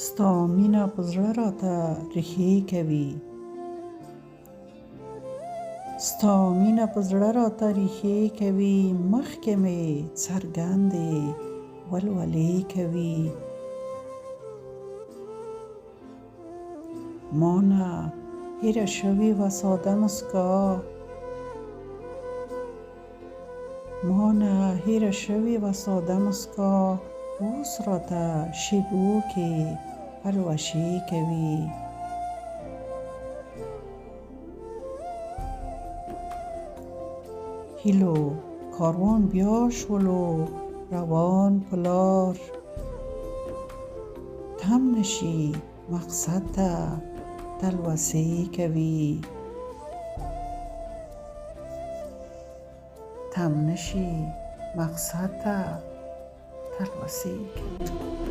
ستا مینه په زړه راته ریښې کوي، ستا مینه په زړه راته ریښې کوي، مخکې مې څرګندې ولولې کوي. مانه هېره شوې وه ساده مسکا، مانه هېره شوې وه ساده مسکا، اوس راته شیبو کې پلوشې کوي. هیلو کاروان بیا شولو روان په لار، تم نشي مقصد ته تلوسې کوي. تم نشي مقصد ته تلوسې کوي.